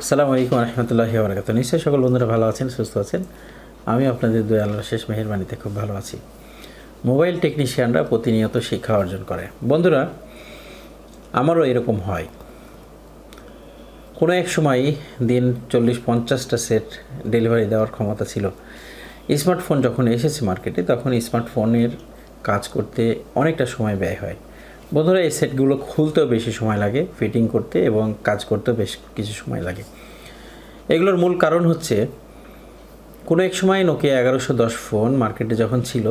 আসসালামু আলাইকুম রহমতুল্লাহি ওয়া বারাকাতুহু। নিশ্চয়ই সকল বন্ধুরা ভালো আছেন, সুস্থ আছেন। আমি আপনাদের দয়া আল্লাহর শেষ মেহেরবানিতে খুব ভালো আছি। মোবাইল টেকনিশিয়ানরা প্রতিনিয়ত শিক্ষা অর্জন করে। বন্ধুরা, আমারও এরকম হয়। কোনো এক সময় দিন 40-50টা সেট ডেলিভারি দেওয়ার ক্ষমতা ছিল। স্মার্টফোন যখন এসেছে মার্কেটে, তখন স্মার্টফোনের কাজ করতে অনেকটা সময় ব্যয় হয়। বন্ধুরা, এই সেটগুলো খুলতেও বেশি সময় লাগে, ফিটিং করতে এবং কাজ করতেও বেশ কিছু সময় লাগে। এগুলোর মূল কারণ হচ্ছে, কোনো এক সময় নোকিয়া 1110 ফোন মার্কেটে যখন ছিল,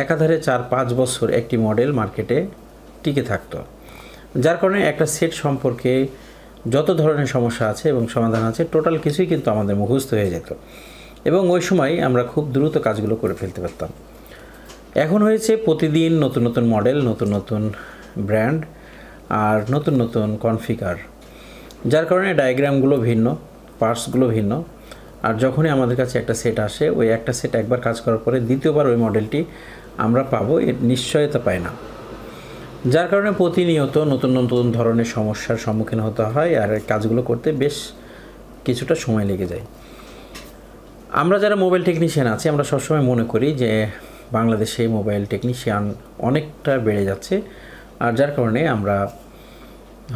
একাধারে 4-5 বছর একটি মডেল মার্কেটে টিকে থাকতো। যার কারণে একটা সেট সম্পর্কে যত ধরনের সমস্যা আছে এবং সমাধান আছে, টোটাল কিছুই কিন্তু আমাদের মুখস্থ হয়ে যেত এবং ওই সময় আমরা খুব দ্রুত কাজগুলো করে ফেলতে পারতাম। এখন হয়েছে প্রতিদিন নতুন নতুন মডেল, নতুন নতুন ব্র্যান্ড আর নতুন নতুন কনফিগার, যার কারণে ডায়াগ্রামগুলো ভিন্ন, পার্টসগুলো ভিন্ন। আর যখনই আমাদের কাছে একটা সেট আসে, ওই একটা সেট একবার কাজ করার পরে দ্বিতীয়বার ওই মডেলটি আমরা পাবো, এর নিশ্চয়তা পাই না। যার কারণে প্রতিনিয়ত নতুন নতুন ধরনের সমস্যার সম্মুখীন হতে হয় আর কাজগুলো করতে বেশ কিছুটা সময় লেগে যায়। আমরা যারা মোবাইল টেকনিশিয়ান আছি, আমরা সবসময় মনে করি যে বাংলাদেশে মোবাইল টেকনিশিয়ান অনেকটা বেড়ে যাচ্ছে, আর যার কারণে আমরা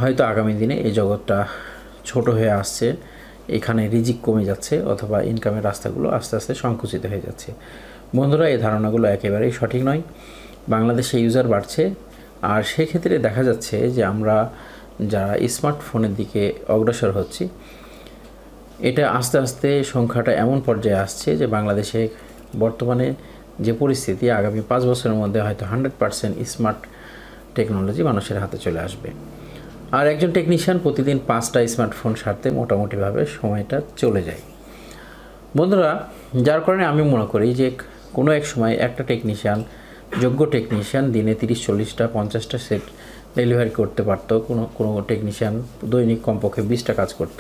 হয়তো আগামী দিনে এই জগৎটা ছোট হয়ে আসছে, এখানে রিজিক কমে যাচ্ছে অথবা ইনকামের রাস্তাগুলো আস্তে আস্তে সংকুচিত হয়ে যাচ্ছে। বন্ধুরা, এই ধারণাগুলো একেবারেই সঠিক নয়। বাংলাদেশে ইউজার বাড়ছে, আর সেক্ষেত্রে দেখা যাচ্ছে যে আমরা যারা স্মার্টফোনের দিকে অগ্রসর হচ্ছি, এটা আস্তে আস্তে সংখ্যাটা এমন পর্যায়ে আসছে যে বাংলাদেশে বর্তমানে যে পরিস্থিতি, আগামী 5 বছরের মধ্যে হয়তো 100% স্মার্ট টেকনোলজি মানুষের হাতে চলে আসবে। আর একজন টেকনিশিয়ান প্রতিদিন 5টা স্মার্টফোন সারতে মোটামুটিভাবে সময়টা চলে যায়। বন্ধুরা, যার কারণে আমি মনে করি যে কোনো এক সময় একটা টেকনিশিয়ান, যোগ্য টেকনিশিয়ান দিনে 30-40টা 50টা সেট ডেলিভারি করতে পারত। কোনো টেকনিশিয়ান দৈনিক কমপক্ষে 20টা কাজ করত।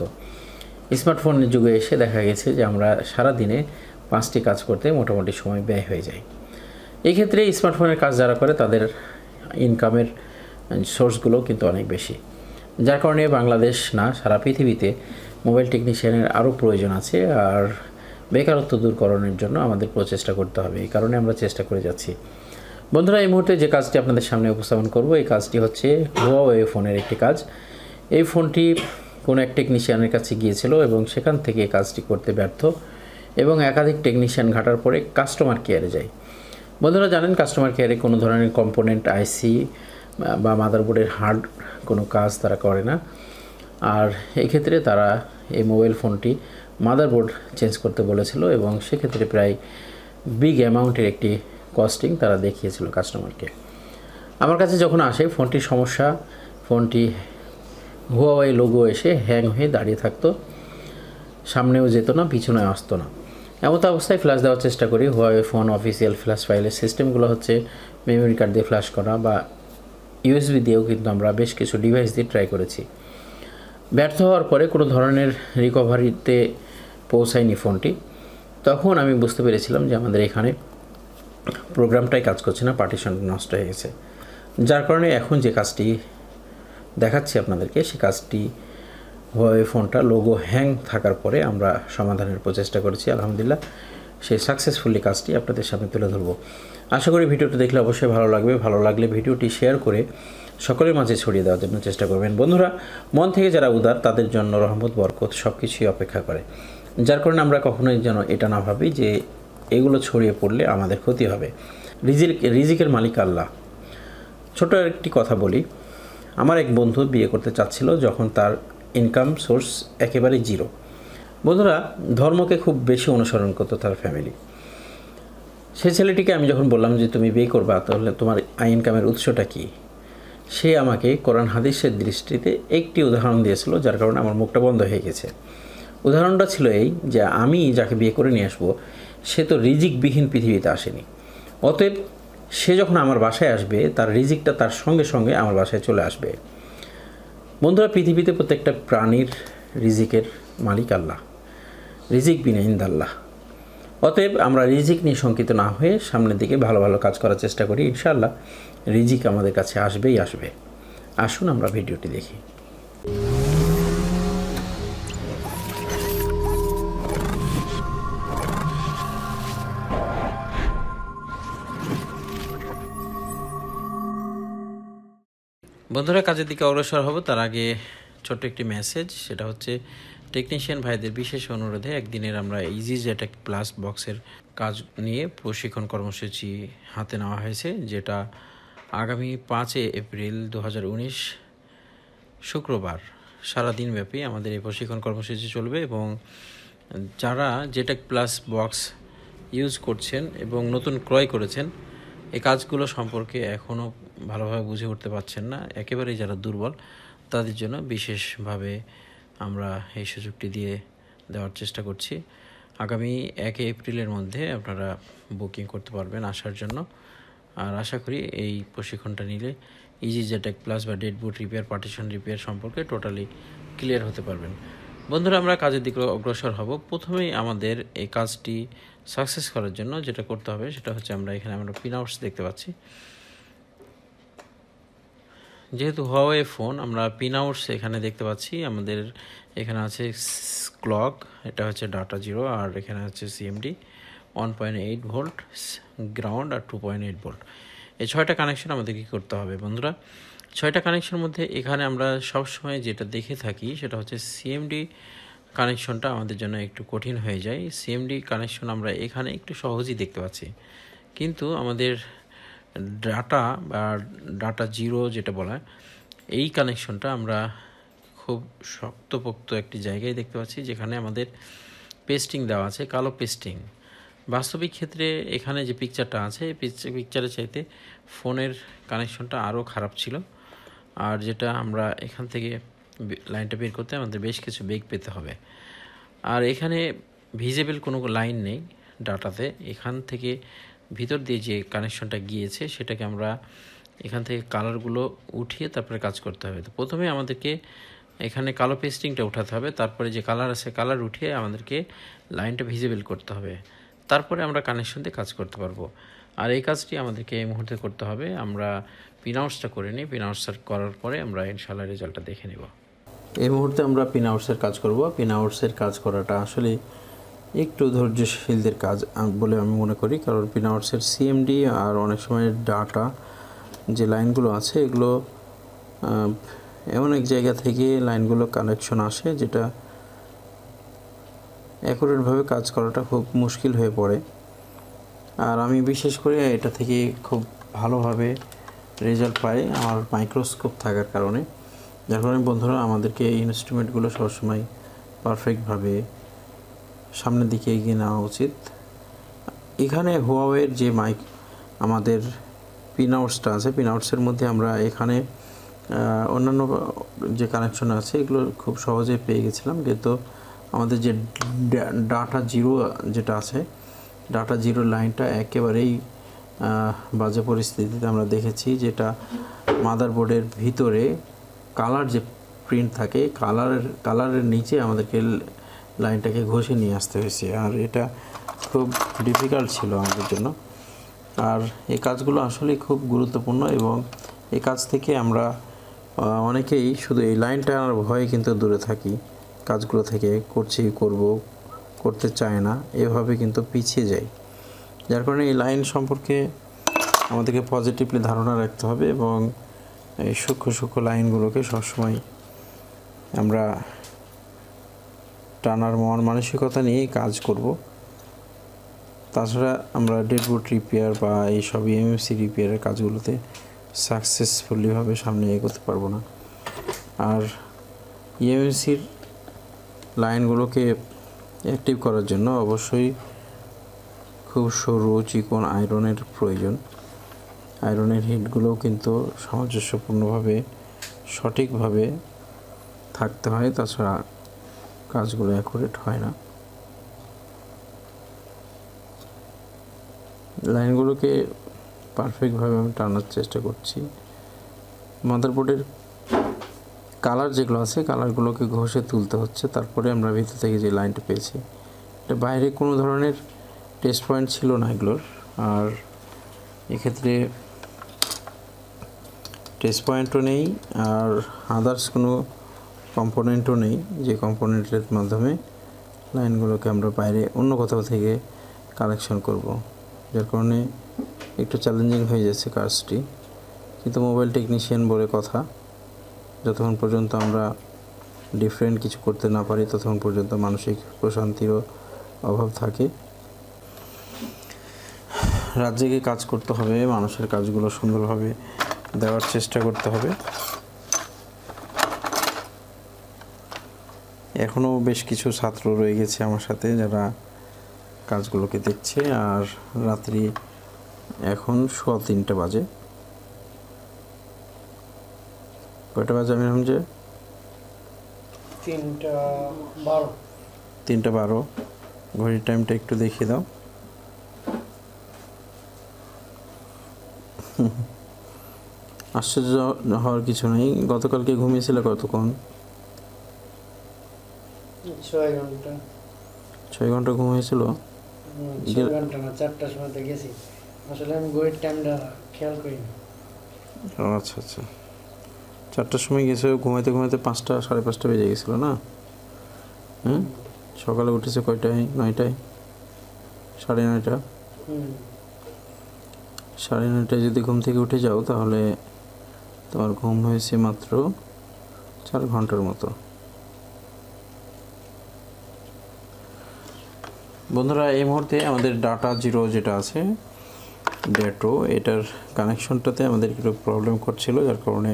স্মার্টফোনের যুগে এসে দেখা গেছে যে আমরা সারাদিনে 5টি কাজ করতে মোটামুটি সময় ব্যয় হয়ে যায়। এই ক্ষেত্রে স্মার্টফোনের কাজ যারা করে, তাদের ইনকামের সোর্সগুলো কিন্তু অনেক বেশি। যার কারণে বাংলাদেশ না, সারা পৃথিবীতে মোবাইল টেকনিশিয়ানের আরও প্রয়োজন আছে। আর বেকারত্ব দূরকরণের জন্য আমাদের প্রচেষ্টা করতে হবে, এই কারণে আমরা চেষ্টা করে যাচ্ছি। বন্ধুরা, এই মুহূর্তে যে কাজটি আপনাদের সামনে উপস্থাপন করব, এই কাজটি হচ্ছে হুয়াওয়ে ফোনের একটি কাজ। এই ফোনটি কোনো এক টেকনিশিয়ানের কাছে গিয়েছিল এবং সেখান থেকে এই কাজটি করতে ব্যর্থ এবং একাধিক টেকনিশিয়ান ঘাটার পরে কাস্টমার কেয়ারে যায়। বন্ধুরা জানেন, কাস্টমার কেয়ারে কোনো ধরনের কম্পোনেন্ট, আইসি বা মাদারবোর্ডের হার্ড কোনো কাজ তারা করে না। আর এই ক্ষেত্রে তারা এই মোবাইল ফোনটি মাদারবোর্ড চেঞ্জ করতে বলেছিল এবং সেক্ষেত্রে প্রায় বিগ অ্যামাউন্টের একটি কস্টিং তারা দেখিয়েছিল কাস্টমারকে। আমার কাছে যখন আসে ফোনটির সমস্যা, ফোনটি হুয়াওয়ে লোগো এসে হ্যাং হয়ে দাঁড়িয়ে থাকতো, সামনেও যেত না, পিছনেও আসতো না। এমত অবস্থায় ফ্ল্যাশ দেওয়ার চেষ্টা করি। হুয়াওয়ে ফোন অফিসিয়াল ফ্ল্যাশ ফাইলের সিস্টেমগুলো হচ্ছে মেমোরি কার্ড দিয়ে ফ্ল্যাশ করা বা ইউএসবি দিয়েও কিন্তু আমরা বেশ কিছু ডিভাইস দিয়ে ট্রাই করেছি। ব্যর্থ হওয়ার পরে কোনো ধরনের রিকভারিতে পৌঁছায়নি ফোনটি। তখন আমি বুঝতে পেরেছিলাম যে আমাদের এখানে প্রোগ্রামটাই কাজ করছে না, পার্টিশন নষ্ট হয়ে গেছে। যার কারণে এখন যে কাজটি দেখাচ্ছি আপনাদেরকে, সে কাজটি হুয়াওয়ে ফোনটা লোগো হ্যাং থাকার পরে আমরা সমাধানের প্রচেষ্টা করেছি। আলহামদুলিল্লাহ, সেই সাকসেসফুলি কাজটি আপনাদের সামনে তুলে ধরবো। আশা করি ভিডিওটি দেখলে অবশ্যই ভালো লাগবে। ভালো লাগলে ভিডিওটি শেয়ার করে সকলের মাঝে ছড়িয়ে দেওয়ার জন্য চেষ্টা করবেন। বন্ধুরা, মন থেকে যারা উদার, তাদের জন্য রহমত বরকত সব কিছুই অপেক্ষা করে। যার কারণে আমরা কখনোই যেন এটা না ভাবি যে এগুলো ছড়িয়ে পড়লে আমাদের ক্ষতি হবে। রিজিকের মালিক আল্লাহ। ছোট একটি কথা বলি, আমার এক বন্ধু বিয়ে করতে চাচ্ছিল যখন তার ইনকাম সোর্স একেবারে জিরো। বন্ধুরা, ধর্মকে খুব বেশি অনুসরণ করতো তার ফ্যামিলি। সেই ছেলেটিকে আমি যখন বললাম যে তুমি বিয়ে করবা, তাহলে তোমার ইনকামের উৎসটা কী, সে আমাকে কোরআন হাদিসের দৃষ্টিতে একটি উদাহরণ দিয়েছিল, যার কারণে আমার মুখটা বন্ধ হয়ে গেছে। উদাহরণটা ছিল এই যে আমি যাকে বিয়ে করে নিয়ে আসবো, সে তো রিজিকবিহীন পৃথিবীতে আসেনি। অতএব সে যখন আমার বাসায় আসবে, তার রিজিকটা তার সঙ্গে সঙ্গে আমার বাসায় চলে আসবে। বন্ধুরা, পৃথিবীতে প্রত্যেকটা প্রাণীর রিজিকের মালিক আল্লাহ, রিজিক বিনা ইনদাল্লাহ। অতএব আমরা রিজিক নিয়ে শঙ্কিত না হয়ে সামনের দিকে ভালো ভালো কাজ করার চেষ্টা করি। ইনশাআল্লাহ রিজিক আমাদের কাছে আসবেই আসবে। আসুন আমরা ভিডিওটি দেখি। বন্ধুরা, কাজের দিকে অগ্রসর হব তার আগে ছোট্ট একটি মেসেজ, সেটা হচ্ছে টেকনিশিয়ান ভাইদের বিশেষ অনুরোধে একদিনের আমরা ইজি জেটেক প্লাস বক্সের কাজ নিয়ে প্রশিক্ষণ কর্মসূচি হাতে নেওয়া হয়েছে, যেটা আগামী 5 এপ্রিল 2019 শুক্রবার সারাদিনব্যাপী আমাদের এই প্রশিক্ষণ কর্মসূচি চলবে। এবং যারা জেটেক প্লাস বক্স ইউজ করছেন এবং নতুন ক্রয় করেছেন, এই কাজগুলো সম্পর্কে এখনও ভালোভাবে বুঝে উঠতে পারছেন না, একেবারেই যারা দুর্বল, তাদের জন্য বিশেষভাবে আমরা এই সুযোগটি দেওয়ার চেষ্টা করছি। আগামী 1 এপ্রিলের মধ্যে আপনারা বুকিং করতে পারবেন আসার জন্য। আর আশা করি এই প্রশিক্ষণটা নিলে ইজি জেটেক প্লাস বা ডেড বুট রিপেয়ার, পার্টিশন রিপেয়ার সম্পর্কে টোটালি ক্লিয়ার হতে পারবেন। বন্ধুরা, আমরা কাজের দিকে অগ্রসর হব। প্রথমেই আমাদের এই কাজটি সাকসেস করার জন্য যেটা করতে হবে সেটা হচ্ছে আমরা পিন আউটস দেখতে পাচ্ছি। যেহেতু হুয়াওয়ে ফোন, আমরা পিন আউটস এখানে দেখতে পাচ্ছি। আমাদের এখানে আছে ক্লক, এটা হচ্ছে ডাটা 0, আর এখানে হচ্ছে সিএমডি 1.8 ভোল্ট, গ্রাউন্ড আর 2.8 ভোল্ট। এই 6টা কানেকশন আমাদের কী করতে হবে বন্ধুরা? 6টা কানেকশনের মধ্যে এখানে আমরা সবসময় যেটা দেখে থাকি সেটা হচ্ছে সিএমডি কানেকশনটা আমাদের জন্য একটু কঠিন হয়ে যায়। সিএমডি কানেকশন আমরা এখানে একটু সহজেই দেখতে পাচ্ছি, কিন্তু আমাদের ডাটা বা ডাটা 0 যেটা বলা, এই কানেকশনটা আমরা খুব শক্তপোক্ত একটি জায়গায় দেখতে পাচ্ছি, যেখানে আমাদের পেস্টিং দেওয়া আছে, কালো পেস্টিং। বাস্তবিক ক্ষেত্রে এখানে যে পিকচারটা আছে, পিকচারের চাইতে ফোনের কানেকশনটা আরও খারাপ ছিল। আর যেটা আমরা এখান থেকে লাইনটা বের করতে আমাদের বেশ কিছু বেগ পেতে হবে। আর এখানে ভিজিবল কোনো লাইন নেই ডাটাতে। এখান থেকে ভিতর দিয়ে যে কানেকশনটা গিয়েছে সেটাকে আমরা এখান থেকে কালারগুলো উঠিয়ে তারপরে কাজ করতে হবে। তো প্রথমে আমাদেরকে এখানে কালো পেস্টিংটা উঠাতে হবে, তারপরে যে কালার আছে কালার উঠিয়ে আমাদেরকে লাইনটা ভিজিবল করতে হবে, তারপরে আমরা কানেকশন দিয়ে কাজ করতে পারবো। আর এই কাজটি আমাদেরকে এই মুহূর্তে করতে হবে। আমরা পিন আউটসটা করে নিই, পিন আউটস করার পরে আমরা ইনশাআল্লাহ রেজাল্টটা দেখে নেব। এই মুহূর্তে আমরা পিন আউটসের কাজ করব। পিন আউটসের কাজ করাটা আসলে একটু ধৈর্যশীলদের কাজ বলে আমি মনে করি, কারণ পিন আউটসের সিএমডি আর অনেক সময় ডাটা যে লাইনগুলো আছে এগুলো এমন এক জায়গা থেকে লাইনগুলো কানেকশন আসে, যেটা অ্যাকুরেটভাবে কাজ করাটা খুব মুশকিল হয়ে পড়ে। আর আমি বিশেষ করে এটা থেকে খুব ভালোভাবে রেজাল্ট পাই আমার মাইক্রোস্কোপ থাকার কারণে, যার কারণে বন্ধুরা আমাদেরকে এই ইনস্ট্রুমেন্টগুলো সবসময় পারফেক্টভাবে সামনের দিকে এগিয়ে নেওয়া উচিত। এখানে হুয়াওয়ের যে আমাদের পিন আউটসটা আছে, পিন আউটসের মধ্যে আমরা এখানে অন্যান্য যে কানেকশন আছে এগুলো খুব সহজে পেয়ে গেছিলাম, কিন্তু আমাদের যে ডাটা 0 যেটা আছে, ডাটা 0 লাইনটা একেবারেই বাজে পরিস্থিতিতে আমরা দেখেছি, যেটা মাদারবোর্ডের ভিতরে কালার যে প্রিন্ট থাকে, কালারের নিচে আমাদেরকে লাইনটাকে ঘষে নিয়ে আসতে হয়েছে। আর এটা খুব ডিফিকাল্ট ছিল আমাদের জন্য। আর এই কাজগুলো আসলে খুব গুরুত্বপূর্ণ, এবং এই কাজ থেকে আমরা অনেকেই শুধু এই লাইনটা আর ভয়ে কিন্তু দূরে থাকি, কাজগুলো থেকে করতে চায় না, এভাবে কিন্তু পিছিয়ে যায়। যার কারণে এই লাইন সম্পর্কে আমাদেরকে পজিটিভলি ধারণা রাখতে হবে, এবং এই সূক্ষ্ম লাইনগুলোকে সবসময় আমরা টানার মানসিকতা নিয়েই কাজ করব। তাছাড়া আমরা ডেডবুট রিপেয়ার বা এইসব ইএমসি রিপেয়ারের কাজগুলোতে সাকসেসফুলিভাবে সামনে এগোতে পারবো না। আর ইএমসির লাইনগুলোকে অ্যাক্টিভ করার জন্য অবশ্যই খুব সরু চিকন আয়রনের প্রয়োজন। আয়রনের হিটগুলোও কিন্তু সামঞ্জস্যপূর্ণভাবে সঠিকভাবে থাকতে হয়, তাছাড়া কাজগুলো অ্যাকুরেট হয় না। লাইনগুলোকে পারফেক্টভাবে আমি টানার চেষ্টা করছি। মাদারবোর্ডের কালার যেগুলো আছে কালারগুলোকে ঘষে তুলতে হচ্ছে, তারপরে আমরা ভিতর থেকে যে লাইনটা পেয়েছি, এটা বাইরে কোনো ধরনের টেস্ট পয়েন্ট ছিল না এগুলোর। আর এক্ষেত্রে টেস্ট পয়েন্টও নেই, আর আদার্স কোনো কম্পোনেন্টও নেই যে কম্পোনেন্টের মাধ্যমে লাইনগুলোকে আমরা বাইরে অন্য কোথাও থেকে কালেকশন করব, যার কারণে একটু চ্যালেঞ্জিং হয়ে যাচ্ছে কাজটি। কিন্তু মোবাইল টেকনিশিয়ান বলে কথা, যতক্ষণ পর্যন্ত আমরা ডিফারেন্ট কিছু করতে না পারি ততক্ষণ পর্যন্ত মানসিক প্রশান্তিরও অভাব থাকে। রাত জেগে কাজ করতে হবে, মানুষের কাজগুলো সুন্দরভাবে দেওয়ার চেষ্টা করতে হবে। এখনও বেশ কিছু ছাত্র রয়ে গেছে আমার সাথে যারা কাজগুলোকে দেখছে। আর রাত্রি এখন 3:15 বাজে। কয়টা বাজে আমি যে 3:12। ঘড়ির টাইমটা একটু দেখিয়ে দাও। আশ্চর্য হওয়ার কিছু নেই। গতকালকে ঘুমিয়েছিল কতক্ষণ? 6 ঘন্টা ঘুম হয়েছিল। 6 ঘন্টা না, 4টার সময় তো গেছি। আসলে আমি ঘড়ির টাইমটা খেয়াল করি না। আচ্ছা আচ্ছা, 4টার সময় গেছে, ঘুমাইতে ঘুমাইতে 5টা 5:30 বেজে গেছিল না? সকালে উঠেছে কয়টায়? 9টায়, 9:30। 9:30 যদি ঘুম থেকে উঠে যাও তাহলে তোমার ঘুম হয়েছে মাত্র 4 ঘন্টার মতো। বন্ধুরা, এই মুহূর্তে আমাদের ডাটা জিরো যেটা আছে ডেটো, এটার কানেকশনটাতে আমাদের একটু প্রবলেম করছিল, যার কারণে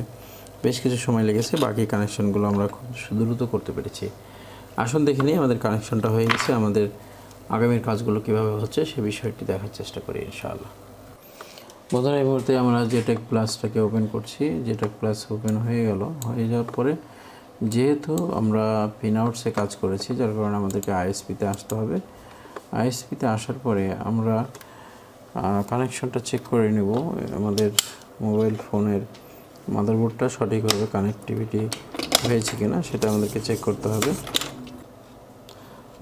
বেশ কিছু সময় লেগেছে। বাকি কানেকশনগুলো আমরা খুব দ্রুত করতে পেরেছি। আসুন দেখে নিই আমাদের কানেকশনটা হয়ে গেছে। আমাদের আগামীর কাজগুলো কীভাবে হচ্ছে সে বিষয়টি দেখার চেষ্টা করি ইনশাআল্লাহ। বন্ধুরা, এই মুহূর্তে আমরা জেটেক প্লাসটাকে ওপেন করছি। জেটেক প্লাস ওপেন হয়ে যাওয়ার পরে যেহেতু আমরা পিনআউটসে কাজ করেছি, যার কারণে আমাদেরকে আইএসপিতে আসতে হবে। আইএসপিতে আসার পরে আমরা কানেকশনটা চেক করে নেব। আমাদের মোবাইল ফোনের মাদারবোর্ডটা সঠিকভাবে কানেক্টিভিটি হয়েছে কিনা সেটা আমাদেরকে চেক করতে হবে।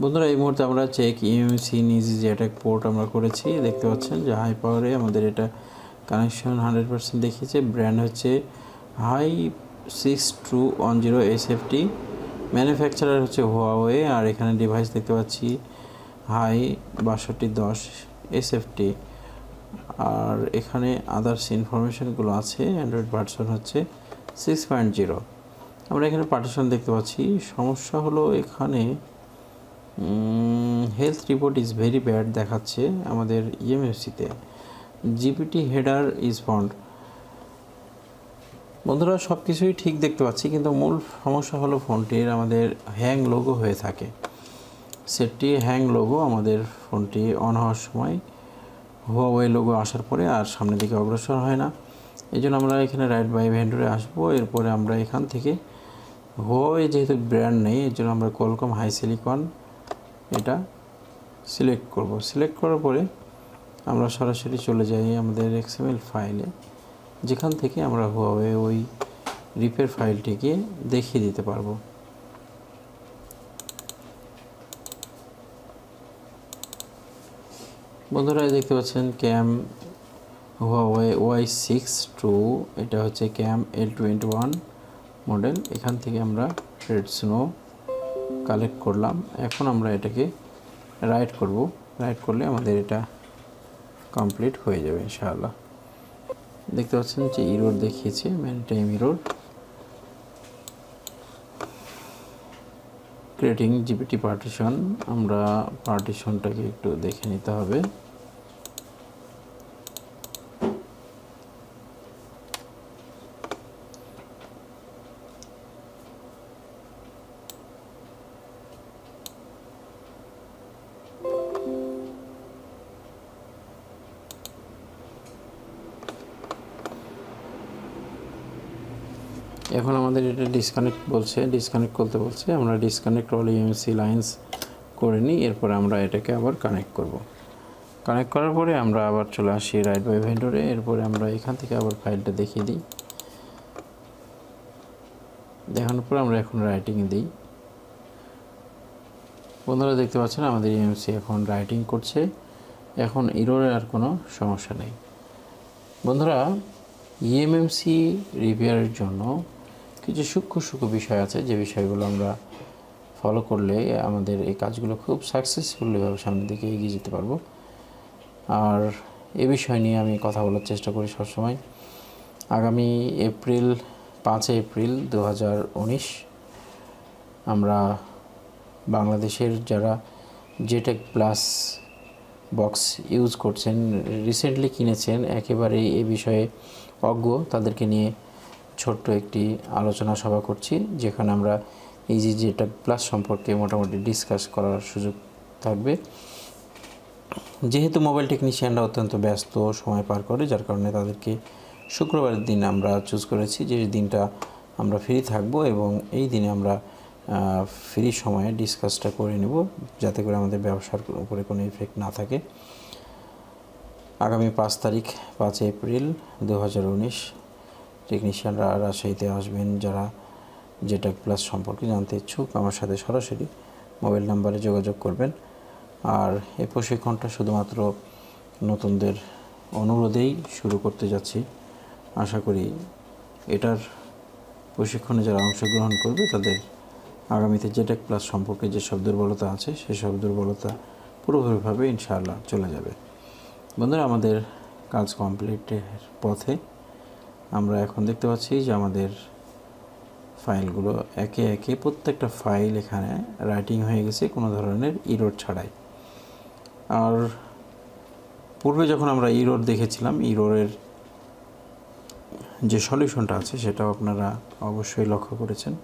বন্ধুরা, এই মুহূর্তে আমরা চেক ইএমসি নিজি জেটেক পোর্ট আমরা করেছি। দেখতে পাচ্ছেন যে হাই পাওয়ারে আমাদের এটা কানেকশন 100% দেখিয়েছে। ব্র্যান্ড হচ্ছে Hi6210 SFT, ম্যানুফ্যাকচারার হচ্ছে হুয়াওয়ে। আর এখানে ডিভাইস দেখতে পাচ্ছি Hi6210 SFT। আর এখানে আদার্স ইনফরমেশনগুলো আছে। অ্যান্ড্রয়েড ভার্সন হচ্ছে 6.0। আমরা এখানে পার্টিশন দেখতে পাচ্ছি। সমস্যা হলো এখানে health report is very bad দেখাচ্ছে আমাদের ইএমএফসিতে। GPT header is found. বন্ধুরা, সব কিছুই ঠিক দেখতে পাচ্ছি, কিন্তু মূল সমস্যা হলো ফোনটির আমাদের হ্যাং লোগো হয়ে থাকে। সেটটি হ্যাং লোগো আমাদের ফোনটি অন হওয়ার সময় হুয়াওয়ে লোগো আসার পরে আর সামনের দিকে অগ্রসর হয় না। এই জন্য আমরা এখানে রাইট বাই ভেন্ডরে আসবো। এরপরে আমরা এখান থেকে হুয়াওয়ে যেহেতু ব্র্যান্ড নেই, এর জন্য আমরা কোয়ালকম হাইসিলিকন এটা সিলেক্ট করব। সিলেক্ট করার পরে আমরা সরাসরি চলে যাই আমাদের এক্সএমএল ফাইলে, যেখান থেকে আমরা হুয়াওয়ে ওই রিপেয়ার ফাইলটিকে দেখিয়ে দিতে পারবো। বন্ধুরা, দেখতে পাচ্ছেন ক্যাম হুয়াওয়ে Y62, এটা হচ্ছে ক্যাম L21 মডেল। এখান থেকে আমরা রেড স্নো কালেক্ট করলাম। এখন আমরা এটাকে রাইট করব। রাইট করলে আমাদের এটা কমপ্লিট হয়ে যাবে ইনশাআল্লাহ। দেখতে পাচ্ছেন যে ইরোর দেখিয়েছে, মেনটাইম ইরোর। ক্রিয়েটিং জিপিটি পার্টিশন, আমরা পার্টিশনটাকে একটু দেখে নিতে হবে। এখন আমাদের এটা ডিসকানেক্ট বলছে, ডিসকানেক্ট করতে বলছে। আমরা ডিসকানেক্ট অল ইএমসি লাইন্স করে নিই। এরপরে আমরা এটাকে আবার কানেক্ট করব। কানেক্ট করার পরে আমরা আবার চলে আসি রাইট বাই ভেন্ডরে। এরপরে আমরা এখান থেকে আবার ফাইলটা দেখিয়ে দিই। দেখানোর পরে আমরা এখন রাইটিংয়ে দিই। বন্ধুরা, দেখতে পাচ্ছেন আমাদের ইএমসি এখন রাইটিং করছে। এখন ইরোরের আর কোনো সমস্যা নেই। বন্ধুরা, ইএমএমসি রিপেয়ারের জন্য কিছু সূক্ষ্ম বিষয় আছে, যে বিষয়গুলো আমরা ফলো করলে আমাদের এই কাজগুলো খুব সাকসেসফুলিভাবে সামনের দিকে এগিয়ে যেতে পারবো। আর এ বিষয় নিয়ে আমি কথা বলার চেষ্টা করি সবসময়। আগামী এপ্রিল 5 এপ্রিল 2019। আমরা বাংলাদেশের যারা জেটেক প্লাস বক্স ইউজ করছেন, রিসেন্টলি কিনেছেন, একেবারে এ বিষয়ে অজ্ঞ, তাদেরকে নিয়ে ছোট্ট একটি আলোচনা সভা করছি, যেখানে আমরা এই যে জেটেক প্লাস সম্পর্কে মোটামুটি ডিসকাস করার সুযোগ থাকবে। যেহেতু মোবাইল টেকনিশিয়ানরা অত্যন্ত ব্যস্ত সময় পার করে, যার কারণে তাদেরকে শুক্রবারের দিন আমরা চুজ করেছি, যে দিনটা আমরা ফ্রি থাকব, এবং এই দিনে আমরা ফ্রি সময়ে ডিসকাসটা করে নেব, যাতে করে আমাদের ব্যবসার উপরে কোনো ইফেক্ট না থাকে। আগামী 5 এপ্রিল 2019 টেকনিশিয়ানরা রাজশাহীতে আসবেন। যারা জেটেক প্লাস সম্পর্কে জানতে ইচ্ছুক, আমার সাথে সরাসরি মোবাইল নাম্বারে যোগাযোগ করবেন। আর এই প্রশিক্ষণটা শুধুমাত্র নতুনদের অনুরোধেই শুরু করতে যাচ্ছি। আশা করি এটার প্রশিক্ষণে যারা অংশগ্রহণ করবে তাদের আগামীতে জেটেক প্লাস সম্পর্কে যেসব দুর্বলতা আছে সেসব দুর্বলতা পুরোপুরিভাবে ইনশাআল্লাহ চলে যাবে। বন্ধুরা, আমাদের কাজ কমপ্লিটের পথে। আমরা এখন দেখতে পাচ্ছি যে আমাদের ফাইলগুলো একে একে প্রত্যেকটা ফাইল এখানে রাইটিং হয়ে গেছে কোনো ধরনের ইরোড ছাড়াই। আর পূর্বে যখন আমরা ইরোড দেখেছিলাম, ইরোরের যে সলিউশনটা আছে সেটাও আপনারা অবশ্যই লক্ষ্য করেছেন।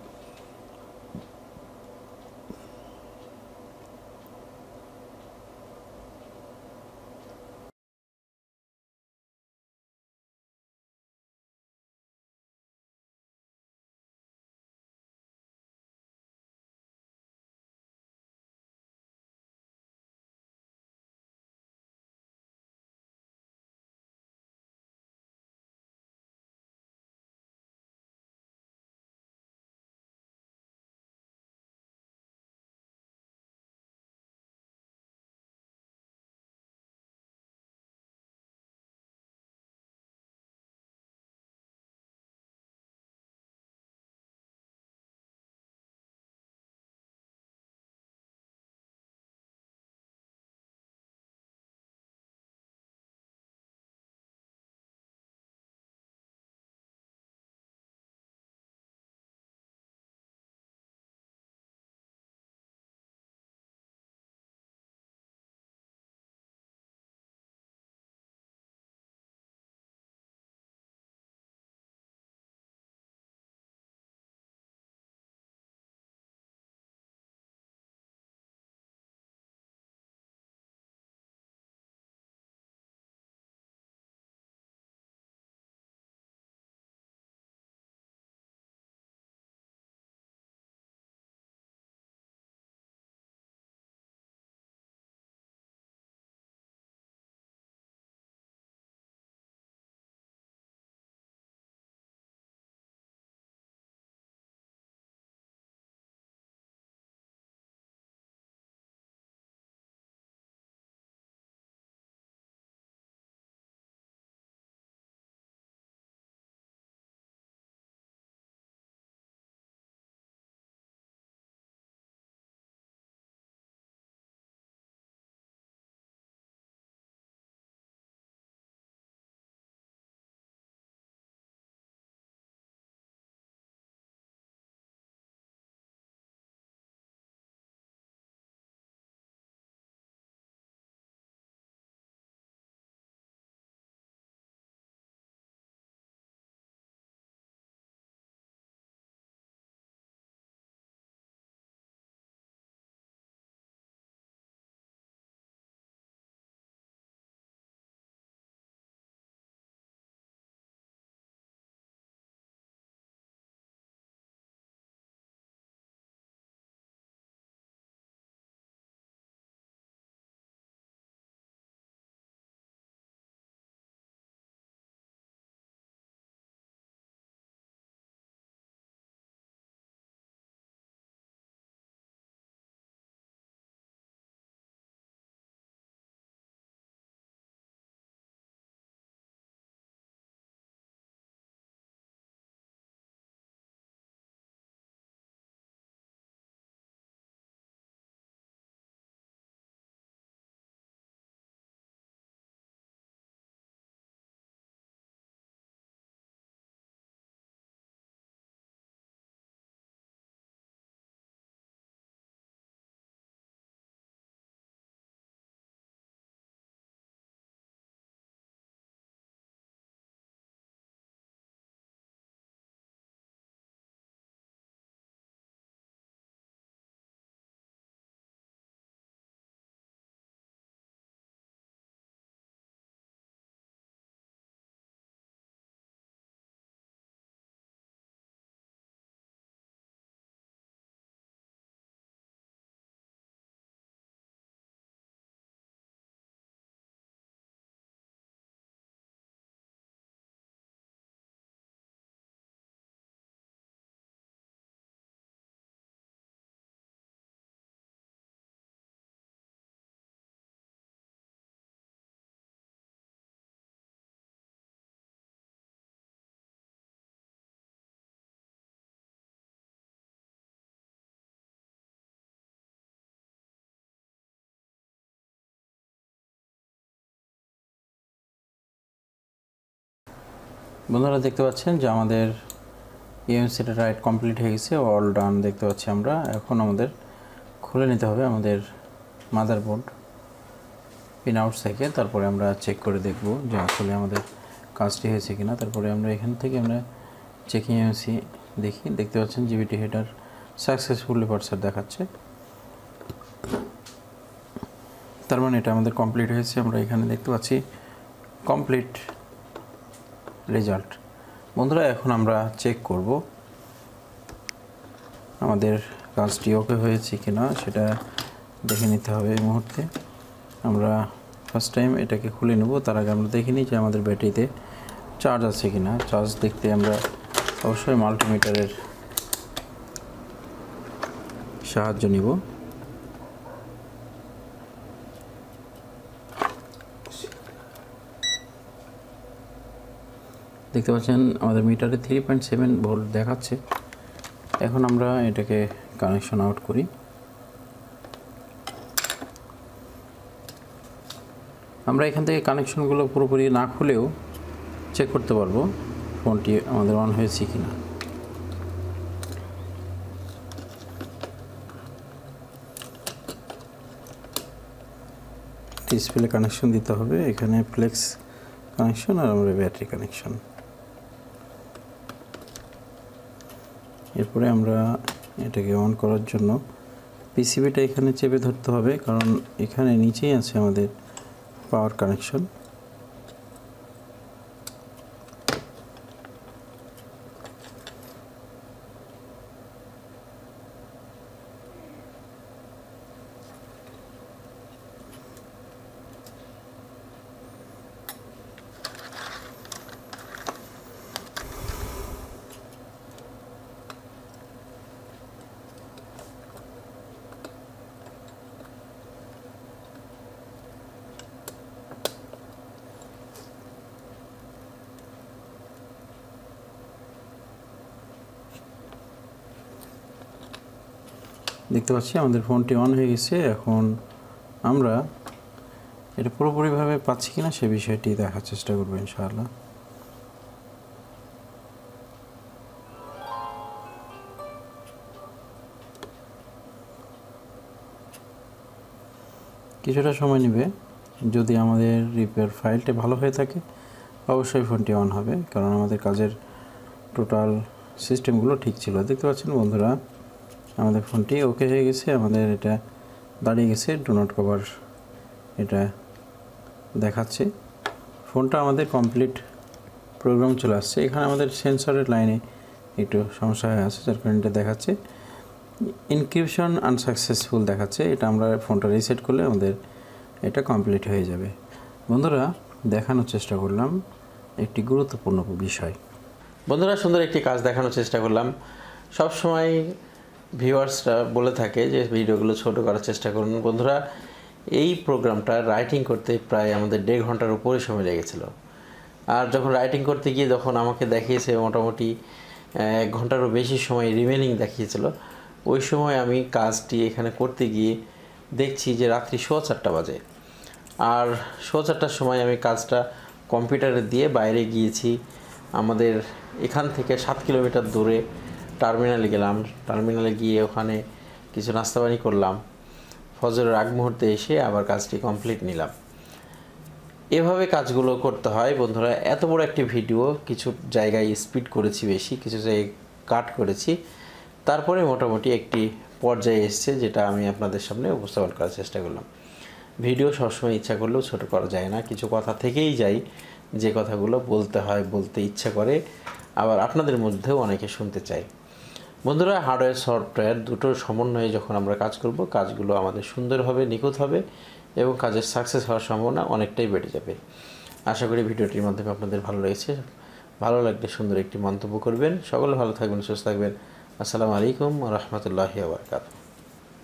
বন্ধুরা দেখতে পাচ্ছেন যে আমাদের ইএমসিটা রাইট কমপ্লিট হয়ে গেছে, অল ডান দেখতে পাচ্ছি আমরা। এখন আমাদের খুলে নিতে হবে আমাদের মাদারবোর্ড পিন আউট থেকে, তারপরে আমরা চেক করে দেখব যে আসলে আমাদের কাজটি হয়েছে কিনা। তারপরে আমরা এখান থেকে আমরা চেকিং ইএমসি দেখতে পাচ্ছেন জিবিটি হেডার সাকসেসফুলি পার্সার দেখাচ্ছে, তার মানে এটা আমাদের কমপ্লিট হয়েছে। আমরা এখানে দেখতে পাচ্ছি কমপ্লিট রেজাল্ট। বন্ধুরা এখন আমরা চেক করব আমাদের কাজটি ওকে হয়েছে কিনা, সেটা দেখে নিতে হবে এই মুহূর্তে। আমরা ফার্স্ট টাইম এটাকে খুলে নেব, তার আগে আমরা দেখে নিই যে আমাদের ব্যাটারিতে চার্জ আছে কিনা। চার্জ দেখতে আমরা অবশ্যই মাল্টিমিটারের সাহায্য নিব। দেখতে পাচ্ছেন আমাদের মিটারে 3.7 ভোল্ট দেখাচ্ছে। এখন আমরা এটাকে কানেকশন আউট করি। আমরা এখান থেকে কানেকশনগুলো পুরোপুরি না খুলেও চেক করতে পারবো ফোনটি আমাদের অন হয়েছে কিনা। ডিসপ্লে কানেকশন দিতে হবে, এখানে ফ্লেক্স কানেকশন আর আমরা ব্যাটারি কানেকশন। এরপরে আমরা এটাকে অন করার জন্য পিসিবিটা এখানে চেপে ধরতে হবে, কারণ এখানে নিচেই আছে আমাদের পাওয়ার কানেকশন। দেখতে পাচ্ছি আমাদের ফোনটি অন হয়ে গেছে। এখন আমরা এটা পুরোপুরিভাবে পাচ্ছি কিনা সে বিষয়টি দেখার চেষ্টা করব ইনশাআল্লাহ। কিছুটা সময় নেবে, যদি আমাদের রিপেয়ার ফাইলটি ভালো হয়ে থাকে অবশ্যই ফোনটি অন হবে, কারণ আমাদের কাজের টোটাল সিস্টেমগুলো ঠিক ছিল। দেখতে পাচ্ছেন বন্ধুরা আমাদের ফোনটি ওকে হয়ে গেছে, আমাদের এটা দাঁড়িয়ে গেছে ডু নট কভার এটা দেখাচ্ছে। ফোনটা আমাদের কমপ্লিট প্রোগ্রাম চলে আসছে। এখানে আমাদের সেন্সরের লাইনে একটু সমস্যা হয়ে আছে, যার কারণে এটা দেখাচ্ছে ইনক্রিপশন আনসাকসেসফুল দেখাচ্ছে। এটা আমরা ফোনটা রিসেট করলে আমাদের এটা কমপ্লিট হয়ে যাবে। বন্ধুরা দেখানোর চেষ্টা করলাম একটি গুরুত্বপূর্ণ বিষয়। বন্ধুরা সুন্দর একটি কাজ দেখানোর চেষ্টা করলাম। সব সময় ভিউয়ার্সরা বলে থাকে যে ভিডিওগুলো ছোট করার চেষ্টা করুন। বন্ধুরা এই প্রোগ্রামটা রাইটিং করতে প্রায় আমাদের 1.5 ঘন্টার উপরে সময় লেগেছিল। আর যখন রাইটিং করতে গিয়ে যখন আমাকে দেখিয়েছে মোটামুটি 1 ঘন্টারও বেশি সময় রিমেনিং দেখিয়েছিল, ওই সময় আমি কাজটি এখানে করতে গিয়ে দেখছি যে রাত্রি 4:15 বাজে। আর 4:15টার সময় আমি কাজটা কম্পিউটারে দিয়ে বাইরে গিয়েছি। আমাদের এখান থেকে 7 কিলোমিটার দূরে টার্মিনালে গেলাম। টার্মিনালে গিয়ে ওখানে কিছু নাস্তা পানি করলাম। ফজরের আগ মুহূর্তে এসে আবার কাজটি কমপ্লিট নিলাম। এভাবে কাজগুলো করতে হয় বন্ধুরা। এত বড় একটি ভিডিও কিছু জায়গায় স্পিড করেছি বেশি, কিছু জায়গায় কাট করেছি, তারপরে মোটামুটি একটি পর্যায়ে এসছে যেটা আমি আপনাদের সামনে উপস্থাপন করার চেষ্টা করলাম। ভিডিও সবসময় ইচ্ছা করলেও ছোট করা যায় না, কিছু কথা থেকেই যায় যে কথাগুলো বলতে হয়, বলতে ইচ্ছা করে, আবার আপনাদের মধ্যেও অনেকে শুনতে চায়। বন্ধুরা হার্ডওয়্যার সফটওয়্যার দুটোর সমন্বয়ে যখন আমরা কাজ করব, কাজগুলো আমাদের সুন্দর হবে, নিখুঁত হবে এবং কাজের সাকসেস হওয়ার সম্ভাবনা অনেকটাই বেড়ে যাবে। আশা করি ভিডিওটির মাধ্যমে আপনাদের ভালো লেগেছে। ভালো লাগলে সুন্দর একটি মন্তব্য করবেন। সকলে ভালো থাকবেন, সুস্থ থাকবেন। আসসালামু আলাইকুম ওয়া রাহমাতুল্লাহি ওয়া বারাকাতুহু।